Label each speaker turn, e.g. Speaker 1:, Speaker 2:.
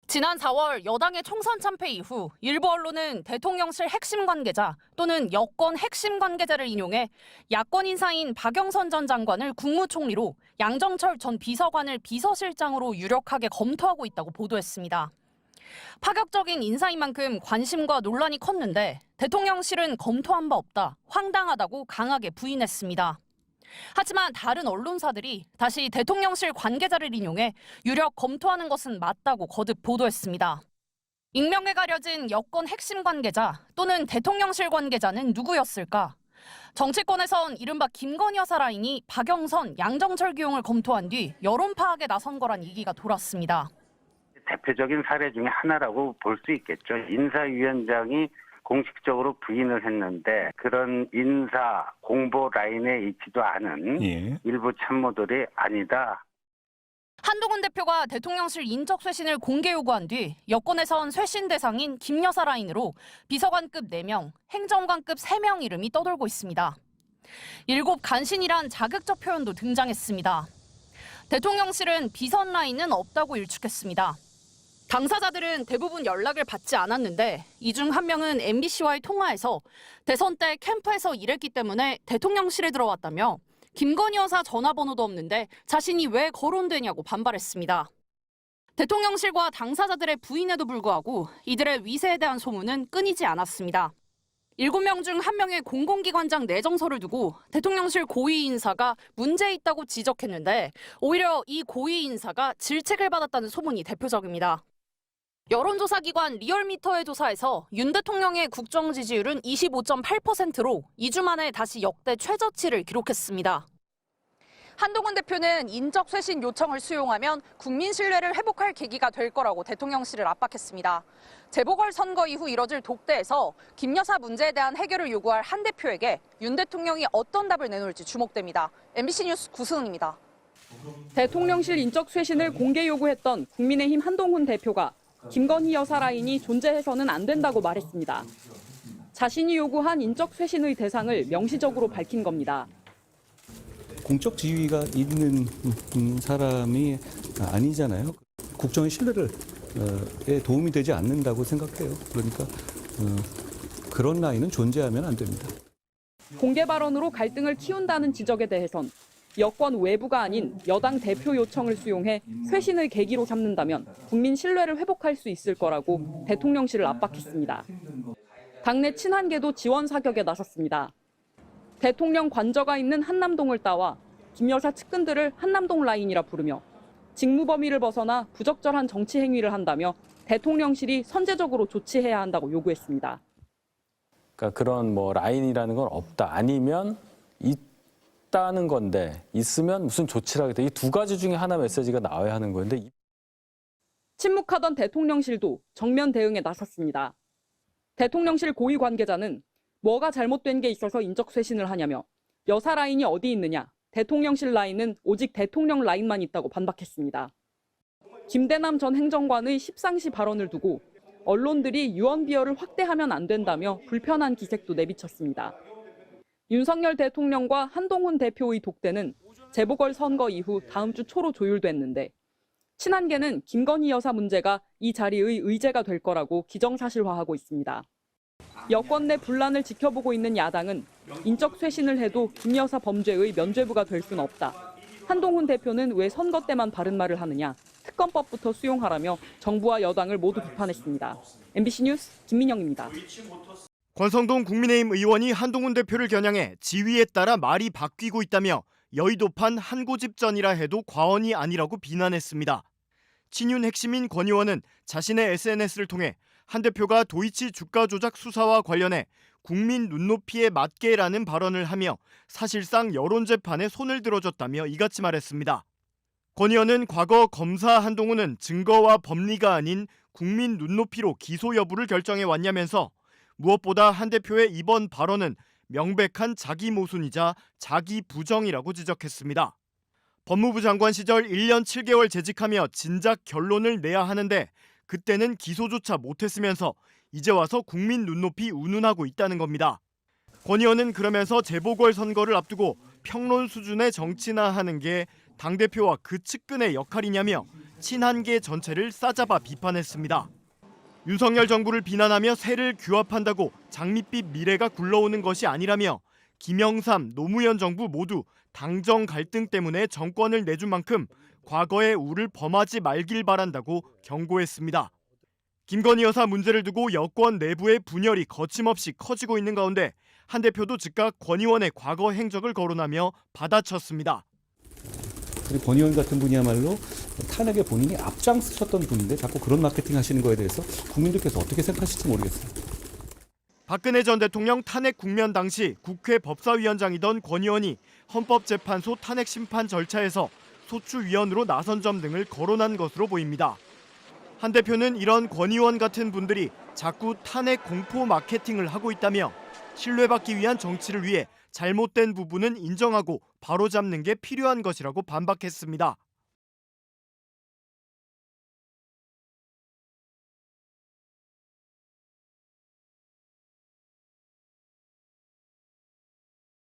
Speaker 1: 지난 4월 여당의 총선 참패 이후 일부 언론은 대통령실 핵심 관계자 또는 여권 핵심 관계자를 인용해 야권 인사인 박영선 전 장관을 국무총리로 양정철 전 비서관을 비서실장으로 유력하게 검토하고 있다고 보도했습니다. 파격적인 인사인 만큼 관심과 논란이 컸는데 대통령실은 검토한 바 없다, 황당하다고 강하게 부인했습니다. 하지만 다른 언론사들이 다시 대통령실 관계자를 인용해 유력 검토하는 것은 맞다고 거듭 보도했습니다. 익명에 가려진 여권 핵심 관계자 또는 대통령실 관계자는 누구였을까? 정치권에선 이른바 김건희 여사 라인이 박영선, 양정철 기용을 검토한 뒤 여론 파악에 나선 거란 얘기가 돌았습니다.
Speaker 2: 대표적인 사례 중에 하나라고 볼 수 있겠죠. 인사위원장이 공식적으로 부인을 했는데 그런 인사 공보 라인에 있지도 않은 일부 참모들이 아니다.
Speaker 1: 한동훈 대표가 대통령실 인적 쇄신을 공개 요구한 뒤 여권에선 쇄신 대상인 김 여사 라인으로 비서관급 4명, 행정관급 3명 이름이 떠돌고 있습니다. 7 간신이란 자극적 표현도 등장했습니다. 대통령실은 비선 라인은 없다고 일축했습니다. 당사자들은 대부분 연락을 받지 않았는데 이 중 한 명은 MBC와의 통화에서 대선 때 캠프에서 일했기 때문에 대통령실에 들어왔다며 김건희 여사 전화번호도 없는데 자신이 왜 거론되냐고 반발했습니다. 대통령실과 당사자들의 부인에도 불구하고 이들의 위세에 대한 소문은 끊이지 않았습니다. 7명 중 1명의 공공기관장 내정서를 두고 대통령실 고위 인사가 문제 있다고 지적했는데 오히려 이 고위 인사가 질책을 받았다는 소문이 대표적입니다. 여론조사기관 리얼미터의 조사에서 윤 대통령의 국정 지지율은 25.8%로 2주 만에 다시 역대 최저치를 기록했습니다. 한동훈 대표는 인적 쇄신 요청을 수용하면 국민 신뢰를 회복할 계기가 될 거라고 대통령실을 압박했습니다. 재보궐선거 이후 이뤄질 독대에서 김 여사 문제에 대한 해결을 요구할 한 대표에게 윤 대통령이 어떤 답을 내놓을지 주목됩니다. MBC 뉴스 구승은입니다.
Speaker 3: 대통령실 인적 쇄신을 공개 요구했던 국민의힘 한동훈 대표가 김건희 여사 라인이 존재해서는 안 된다고 말했습니다. 자신이 요구한 인적 쇄신의 대상을 명시적으로 밝힌 겁니다.
Speaker 4: 공적 지위가 있는 사람이 아니잖아요. 국정의 신뢰에 도움이 되지 않는다고 생각해요. 그러니까 그런 라인은 존재하면 안 됩니다.
Speaker 3: 공개 발언으로 갈등을 키운다는 지적에 대해선 여권 외부가 아닌 여당 대표 요청을 수용해 쇄신의 계기로 삼는다면 국민 신뢰를 회복할 수 있을 거라고 대통령실을 압박했습니다. 당내 친한계도 지원 사격에 나섰습니다. 대통령 관저가 있는 한남동을 따와 김 여사 측근들을 한남동 라인이라 부르며 직무 범위를 벗어나 부적절한 정치 행위를 한다며 대통령실이 선제적으로 조치해야 한다고 요구했습니다.
Speaker 5: 그러니까 그런 라인이라는 건 없다. 아니면 있다는 건데 있으면 무슨 조치를 하겠다. 이 두 가지 중에 하나 메시지가 나와야 하는 건데.
Speaker 3: 침묵하던 대통령실도 정면 대응에 나섰습니다. 대통령실 고위 관계자는 뭐가 잘못된 게 있어서 인적 쇄신을 하냐며 여사 라인이 어디 있느냐, 대통령실 라인은 오직 대통령 라인만 있다고 반박했습니다. 김대남 전 행정관의 십상시 발언을 두고 언론들이 유언비어를 확대하면 안 된다며 불편한 기색도 내비쳤습니다. 윤석열 대통령과 한동훈 대표의 독대는 재보궐선거 이후 다음 주 초로 조율됐는데 친한계는 김건희 여사 문제가 이 자리의 의제가 될 거라고 기정사실화하고 있습니다. 여권 내 분란을 지켜보고 있는 야당은 인적 쇄신을 해도 김 여사 범죄의 면죄부가 될 수는 없다. 한동훈 대표는 왜 선거 때만 바른 말을 하느냐, 특검법부터 수용하라며 정부와 여당을 모두 비판했습니다. MBC 뉴스 김민영입니다.
Speaker 6: 권성동 국민의힘 의원이 한동훈 대표를 겨냥해 지위에 따라 말이 바뀌고 있다며 여의도판 한 고집전이라 해도 과언이 아니라고 비난했습니다. 친윤 핵심인 권 의원은 자신의 SNS를 통해 한 대표가 도이치 주가 조작 수사와 관련해 국민 눈높이에 맞게라는 발언을 하며 사실상 여론재판에 손을 들어줬다며 이같이 말했습니다. 권 의원은 과거 검사 한동훈은 증거와 법리가 아닌 국민 눈높이로 기소 여부를 결정해 왔냐면서 무엇보다 한 대표의 이번 발언은 명백한 자기 모순이자 자기 부정이라고 지적했습니다. 법무부 장관 시절 1년 7개월 재직하며 진작 결론을 내야 하는데 그때는 기소조차 못했으면서 이제 와서 국민 눈높이 운운하고 있다는 겁니다. 권 의원은 그러면서 재보궐선거를 앞두고 평론 수준의 정치나 하는 게 당대표와 그 측근의 역할이냐며 친한계 전체를 싸잡아 비판했습니다. 윤석열 정부를 비난하며 새를 규합한다고 장밋빛 미래가 굴러오는 것이 아니라며 김영삼, 노무현 정부 모두 당정 갈등 때문에 정권을 내준 만큼 과거의 우를 범하지 말길 바란다고 경고했습니다. 김건희 여사 문제를 두고 여권 내부의 분열이 거침없이 커지고 있는 가운데 한 대표도 즉각 권 의원의 과거 행적을 거론하며 받아쳤습니다.
Speaker 4: 그리고 권 의원 같은 분이야말로 탄핵에 본인이 앞장서셨던 분인데 자꾸 그런 마케팅 하시는 거에 대해서 국민들께서 어떻게 생각하실지 모르겠어요.
Speaker 6: 박근혜 전 대통령 탄핵 국면 당시 국회 법사위원장이던 권 의원이 헌법재판소 탄핵 심판 절차에서 소추위원으로 나선 점 등을 거론한 것으로 보입니다. 한 대표는 이런 권 의원 같은 분들이 자꾸 탄핵 공포 마케팅을 하고 있다며 신뢰받기 위한 정치를 위해 잘못된 부분은 인정하고 바로잡는 게 필요한 것이라고 반박했습니다.